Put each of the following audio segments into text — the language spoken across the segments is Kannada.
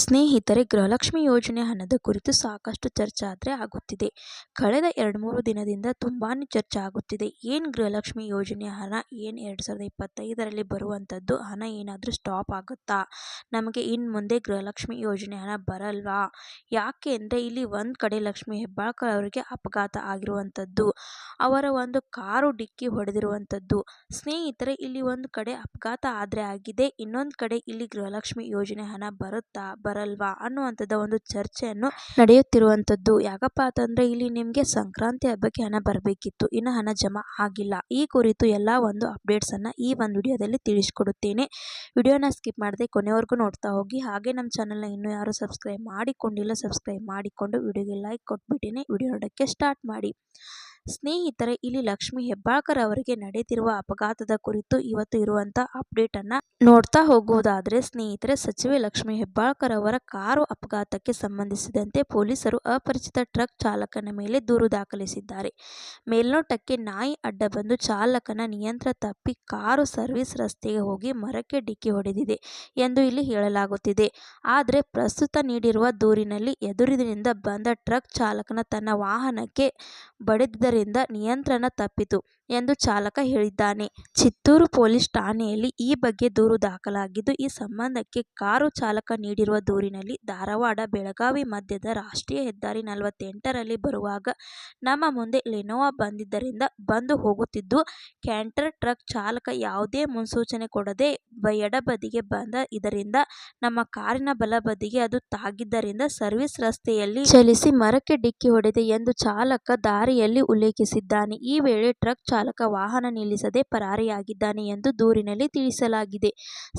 ಸ್ನೇಹಿತರೆ, ಗೃಹಲಕ್ಷ್ಮಿ ಯೋಜನೆ ಹಣದ ಕುರಿತು ಸಾಕಷ್ಟು ಚರ್ಚೆ ಆಗುತ್ತಿದೆ. ಕಳೆದ 2-3 ದಿನದಿಂದ ತುಂಬಾನೇ ಚರ್ಚೆ ಆಗುತ್ತಿದೆ. ಗೃಹಲಕ್ಷ್ಮಿ ಯೋಜನೆ ಹಣ 2025ರಲ್ಲಿ ಬರುವಂಥದ್ದು ಹಣ ಏನಾದರೂ ಸ್ಟಾಪ್ ಆಗುತ್ತಾ? ನಮಗೆ ಇನ್ನು ಮುಂದೆ ಗೃಹಲಕ್ಷ್ಮಿ ಯೋಜನೆ ಹಣ ಬರಲ್ವಾ? ಯಾಕೆ ಅಂದರೆ ಇಲ್ಲಿ ಒಂದು ಕಡೆ ಲಕ್ಷ್ಮೀ ಹೆಬ್ಬಾಳ್ಕರ್ ಅವರಿಗೆ ಅಪಘಾತ ಆಗಿರುವಂಥದ್ದು, ಅವರ ಒಂದು ಕಾರು ಡಿಕ್ಕಿ ಹೊಡೆದಿರುವಂಥದ್ದು. ಸ್ನೇಹಿತರೆ, ಇಲ್ಲಿ ಒಂದು ಕಡೆ ಅಪಘಾತ ಆದರೆ ಆಗಿದೆ, ಇನ್ನೊಂದು ಕಡೆ ಇಲ್ಲಿ ಗೃಹಲಕ್ಷ್ಮಿ ಯೋಜನೆ ಹಣ ಬರುತ್ತಾ ಬರಲ್ವಾ ಅನ್ನುವಂಥದ್ದು ಒಂದು ಚರ್ಚೆಯನ್ನು ನಡೆಯುತ್ತಿರುವಂಥದ್ದು. ಯಾಕಪ್ಪ ಅಂತಂದ್ರೆ ಇಲ್ಲಿ ನಿಮಗೆ ಸಂಕ್ರಾಂತಿ ಹಬ್ಬಕ್ಕೆ ಹಣ ಬರಬೇಕಿತ್ತು, ಇನ್ನು ಹಣ ಜಮಾ ಆಗಿಲ್ಲ. ಈ ಕುರಿತು ಎಲ್ಲ ಒಂದು ಅಪ್ಡೇಟ್ಸ್ ಅನ್ನ ಈ ಒಂದು ವಿಡಿಯೋದಲ್ಲಿ ತಿಳಿಸಿಕೊಡುತ್ತೇನೆ. ವಿಡಿಯೋನ ಸ್ಕಿಪ್ ಮಾಡದೆ ಕೊನೆವರೆಗೂ ನೋಡ್ತಾ ಹೋಗಿ. ಹಾಗೆ ನಮ್ಮ ಚಾನಲ್ನ ಇನ್ನೂ ಯಾರು ಸಬ್ಸ್ಕ್ರೈಬ್ ಮಾಡಿಕೊಂಡಿಲ್ಲ, ಸಬ್ಸ್ಕ್ರೈಬ್ ಮಾಡಿಕೊಂಡು ವಿಡಿಯೋಗೆ ಲೈಕ್ ಕೊಟ್ಬಿಟ್ಟಿನಿ. ವಿಡಿಯೋ ನೋಡೋಕ್ಕೆ ಸ್ಟಾರ್ಟ್ ಮಾಡಿ. ಸ್ನೇಹಿತರೆ, ಇಲ್ಲಿ ಲಕ್ಷ್ಮೀ ಹೆಬ್ಬಾಳ್ಕರ್ ಅವರಿಗೆ ನಡೆದಿರುವ ಅಪಘಾತದ ಕುರಿತು ಇವತ್ತು ಇರುವಂತ ಅಪ್ಡೇಟ್ ಅನ್ನ ನೋಡ್ತಾ ಹೋಗುವುದಾದ್ರೆ, ಸ್ನೇಹಿತರೆ, ಸಚಿವೆ ಲಕ್ಷ್ಮೀ ಹೆಬ್ಬಾಳ್ಕರ್ ಅವರ ಕಾರು ಅಪಘಾತಕ್ಕೆ ಸಂಬಂಧಿಸಿದಂತೆ ಪೊಲೀಸರು ಅಪರಿಚಿತ ಟ್ರಕ್ ಚಾಲಕನ ಮೇಲೆ ದೂರು ದಾಖಲಿಸಿದ್ದಾರೆ. ಮೇಲ್ನೋಟಕ್ಕೆ ನಾಯಿ ಅಡ್ಡ ಬಂದು ಚಾಲಕನ ನಿಯಂತ್ರಣ ತಪ್ಪಿ ಕಾರು ಸರ್ವಿಸ್ ರಸ್ತೆಗೆ ಹೋಗಿ ಮರಕ್ಕೆ ಡಿಕ್ಕಿ ಹೊಡೆದಿದೆ ಎಂದು ಇಲ್ಲಿ ಹೇಳಲಾಗುತ್ತಿದೆ. ಆದರೆ ಪ್ರಸ್ತುತ ನೀಡಿರುವ ದೂರಿನಲ್ಲಿ ಎದುರಿನಿಂದ ಬಂದ ಟ್ರಕ್ ಚಾಲಕನ ತನ್ನ ವಾಹನಕ್ಕೆ ಬಡಿದಿದ್ದರಿಂದ ನಿಯಂತ್ರಣ ತಪ್ಪಿತು ಎಂದು ಚಾಲಕ ಹೇಳಿದ್ದಾನೆ. ಚಿತ್ತೂರು ಪೊಲೀಸ್ ಠಾಣೆಯಲ್ಲಿ ಈ ಬಗ್ಗೆ ದೂರು ದಾಖಲಾಗಿದ್ದು, ಈ ಸಂಬಂಧಕ್ಕೆ ಕಾರು ಚಾಲಕ ನೀಡಿರುವ ದೂರಿನಲ್ಲಿ ಧಾರವಾಡ ಬೆಳಗಾವಿ ಮಧ್ಯದ ರಾಷ್ಟ್ರೀಯ ಹೆದ್ದಾರಿ 48ರಲ್ಲಿ ಬರುವಾಗ ನಮ್ಮ ಮುಂದೆ ಲೆನೋವಾ ಬಂದಿದ್ದರಿಂದ ಬಂದು ಹೋಗುತ್ತಿದ್ದು, ಕ್ಯಾಂಟರ್ ಟ್ರಕ್ ಚಾಲಕ ಯಾವುದೇ ಮುನ್ಸೂಚನೆ ಕೊಡದೆ ಎಡಬದಿಗೆ ಬಂದ ಇದರಿಂದ ನಮ್ಮ ಕಾರಿನ ಬಲಬದಿಗೆ ಅದು ತಾಗಿದ್ದರಿಂದ ಸರ್ವಿಸ್ ರಸ್ತೆಯಲ್ಲಿ ಚಲಿಸಿ ಮರಕ್ಕೆ ಡಿಕ್ಕಿ ಹೊಡೆದೆ ಎಂದು ಚಾಲಕ ದಾರಿಯಲ್ಲಿ ಉಲ್ಲೇಖಿಸಿದ್ದಾನೆ. ಈ ವೇಳೆ ಟ್ರಕ್ ಚಾಲಕ ವಾಹನ ನಿಲ್ಲಿಸದೆ ಪರಾರಿಯಾಗಿದ್ದಾನೆ ಎಂದು ದೂರಿನಲ್ಲಿ ತಿಳಿಸಲಾಗಿದೆ.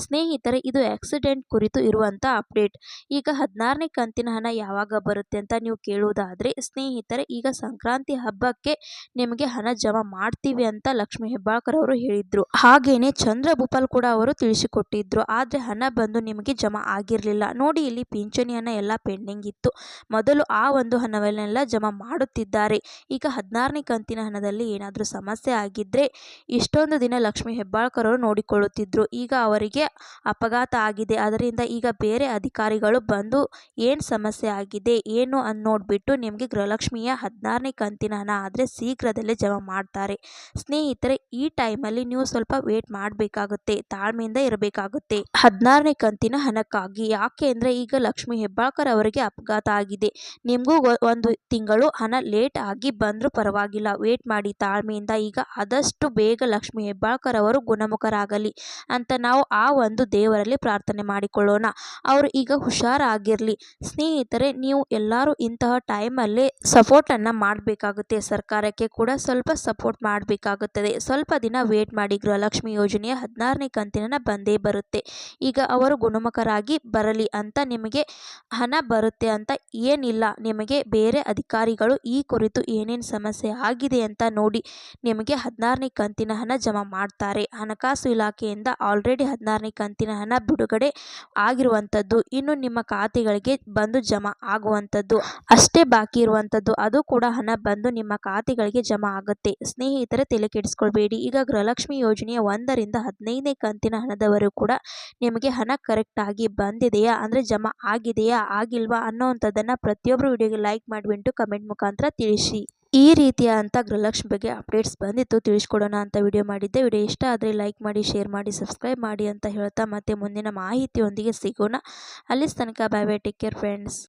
ಸ್ನೇಹಿತರೆ, ಇದು ಆಕ್ಸಿಡೆಂಟ್ ಕುರಿತು ಇರುವಂತ ಅಪ್ಡೇಟ್. ಈಗ 16ನೇ ಕಂತಿನ ಹಣ ಯಾವಾಗ ಬರುತ್ತೆ ಅಂತ ನೀವು ಕೇಳುವುದಾದ್ರೆ, ಸ್ನೇಹಿತರೆ, ಈಗ ಸಂಕ್ರಾಂತಿ ಹಬ್ಬಕ್ಕೆ ನಿಮಗೆ ಹಣ ಜಮಾ ಮಾಡ್ತೀವಿ ಅಂತ ಲಕ್ಷ್ಮೀ ಹೆಬ್ಬಾಳ್ಕರ್ ಅವರು ಹೇಳಿದ್ರು. ಹಾಗೇನೆ ಚಂದ್ರ ಭೂಪಾಲ್ ಕೂಡ ಅವರು ತಿಳಿಸಿಕೊಟ್ಟಿದ್ರು. ಆದ್ರೆ ಹಣ ಬಂದು ನಿಮಗೆ ಜಮಾ ಆಗಿರ್ಲಿಲ್ಲ ನೋಡಿ. ಇಲ್ಲಿ ಪಿಂಚಣಿ ಹಣ ಎಲ್ಲ ಪೆಂಡಿಂಗ್ ಇತ್ತು. ಮೊದಲು ಆ ಒಂದು ಹಣವನ್ನೆಲ್ಲ ಜಮಾ ಮಾಡುತ್ತಿದ್ದಾರೆ. ಈಗ 16ನೇ ಕಂತಿನ ಹಣದಲ್ಲಿ ಏನಾದರೂ ಸಮಸ್ಯೆ ಆಗಿದ್ರೆ ಇಷ್ಟೊಂದು ದಿನ ಲಕ್ಷ್ಮೀ ಹೆಬ್ಬಾಳ್ಕರ್ ಅವರು ನೋಡಿಕೊಳ್ಳುತ್ತಿದ್ರು. ಈಗ ಅವರಿಗೆ ಅಪಘಾತ ಆಗಿದೆ, ಅದರಿಂದ ಈಗ ಬೇರೆ ಅಧಿಕಾರಿಗಳು ಬಂದು ಏನು ಸಮಸ್ಯೆ ಆಗಿದೆ ಏನು ನೋಡ್ಬಿಟ್ಟು ನಿಮಗೆ ಗೃಹಲಕ್ಷ್ಮಿಯ 16ನೇ ಕಂತಿನ ಹಣ ಆದರೆ ಶೀಘ್ರದಲ್ಲೇ ಜಮಾ ಮಾಡ್ತಾರೆ. ಸ್ನೇಹಿತರೆ, ಈ ಟೈಮಲ್ಲಿ ನೀವು ಸ್ವಲ್ಪ ವೇಟ್ ಮಾಡಬೇಕಾಗುತ್ತೆ, ತಾಳ್ಮೆಯಿಂದ ಇರಬೇಕಾಗುತ್ತೆ 16ನೇ ಕಂತಿನ ಹಣಕ್ಕಾಗಿ. ಯಾಕೆ ಅಂದರೆ ಈಗ ಲಕ್ಷ್ಮೀ ಹೆಬ್ಬಾಳ್ಕರ್ ಅವರಿಗೆ ಅಪಘಾತ ಆಗಿದೆ. ನಿಮಗೂ ಒಂದು ತಿಂಗಳು ಹಣ ಲೇಟ್ ಆಗಿ ಬಂದರೂ ಪರವಾಗಿಲ್ಲ, ವೇಟ್ ಮಾಡಿ ತಾಳ್ಮೆಯಿಂದ. ಈಗ ಆದಷ್ಟು ಬೇಗ ಲಕ್ಷ್ಮೀ ಹೆಬ್ಬಾಳ್ಕರ್ ಅವರು ಗುಣಮುಖರಾಗಲಿ ಅಂತ ನಾವು ಆ ಒಂದು ದೇವರಲ್ಲಿ ಪ್ರಾರ್ಥನೆ ಮಾಡಿಕೊಳ್ಳೋಣ. ಅವರು ಈಗ ಹುಷಾರಾಗಿರಲಿ. ಸ್ನೇಹಿತರೆ, ನೀವು ಎಲ್ಲರೂ ಇಂತಹ ಟೈಮಲ್ಲೇ ಸಪೋರ್ಟ್ ಅನ್ನ ಮಾಡಬೇಕಾಗುತ್ತೆ. ಸರ್ಕಾರಕ್ಕೆ ಕೂಡ ಸ್ವಲ್ಪ ಸಪೋರ್ಟ್ ಮಾಡಬೇಕಾಗುತ್ತದೆ. ಸ್ವಲ್ಪ ದಿನ ವೇಟ್ ಮಾಡಿ, ಗೃಹಲಕ್ಷ್ಮಿ ಯೋಜನೆಯ 16ನೇ ಕಂತಿನ ಬಂದೇ ಬರುತ್ತೆ. ಈಗ ಅವರು ಗುಣಮುಖರಾಗಿ ಬರಲಿ ಅಂತ ನಿಮಗೆ ಹಣ ಬರುತ್ತೆ ಅಂತ ಏನಿಲ್ಲ. ನಿಮಗೆ ಬೇರೆ ಅಧಿಕಾರಿಗಳು ಈ ಕುರಿತು ಏನೇನು ಸಮಸ್ಯೆ ಆಗಿದೆ ಅಂತ ನೋಡಿ ನಿಮಗೆ 16ನೇ ಕಂತಿನ ಹಣ ಜಮಾ ಮಾಡ್ತಾರೆ. ಹಣಕಾಸು ಇಲಾಖೆಯಿಂದ ಆಲ್ರೆಡಿ 16ನೇ ಕಂತಿನ ಹಣ ಬಿಡುಗಡೆ ಆಗಿರುವಂಥದ್ದು, ಇನ್ನು ನಿಮ್ಮ ಖಾತೆಗಳಿಗೆ ಬಂದು ಜಮಾ ಆಗುವಂಥದ್ದು ಅಷ್ಟೇ ಬಾಕಿ ಇರುವಂಥದ್ದು. ಅದು ಕೂಡ ಹಣ ಬಂದು ನಿಮ್ಮ ಖಾತೆಗಳಿಗೆ ಜಮಾ ಆಗುತ್ತೆ. ಸ್ನೇಹಿತರೆ, ತಲೆ ಕೆಡಿಸ್ಕೊಳ್ಬೇಡಿ. ಈಗ ಗೃಹಲಕ್ಷ್ಮಿ ಯೋಜನೆಯ 1ರಿಂದ 15ನೇ ಕಂತಿನ ಹಣದವರೆಗೂ ಕೂಡ ನಿಮಗೆ ಹಣ ಕರೆಕ್ಟ್ ಆಗಿ ಬಂದಿದೆಯಾ ಅಂದರೆ ಜಮಾ ಆಗಿದೆಯಾ ಆಗಿಲ್ವಾ ಅನ್ನೋವಂಥದ್ದನ್ನು ಪ್ರತಿಯೊಬ್ಬರು ವಿಡಿಯೋಗೆ ಲೈಕ್ ಮಾಡಿಬಿಟ್ಟು ಕಮೆಂಟ್ ಮುಖಾಂತರ ತಿಳಿಸಿ. ಈ ರೀತಿಯ ಅಂತ ಗೃಹಲಕ್ಷ್ಮಿ ಬಗ್ಗೆ ಅಪ್ಡೇಟ್ಸ್ ಬಂದಿತ್ತು, ತಿಳಿಸ್ಕೊಡೋಣ ಅಂತ ವಿಡಿಯೋ ಮಾಡಿದ್ದೆ. ವಿಡಿಯೋ ಇಷ್ಟ ಆದರೆ ಲೈಕ್ ಮಾಡಿ, ಶೇರ್ ಮಾಡಿ, ಸಬ್ಸ್ಕ್ರೈಬ್ ಮಾಡಿ ಅಂತ ಹೇಳ್ತಾ ಮತ್ತೆ ಮುಂದಿನ ಮಾಹಿತಿಯೊಂದಿಗೆ ಸಿಗೋಣ. ಅಲ್ಲಿ ತನಕ bye bye, take care friends.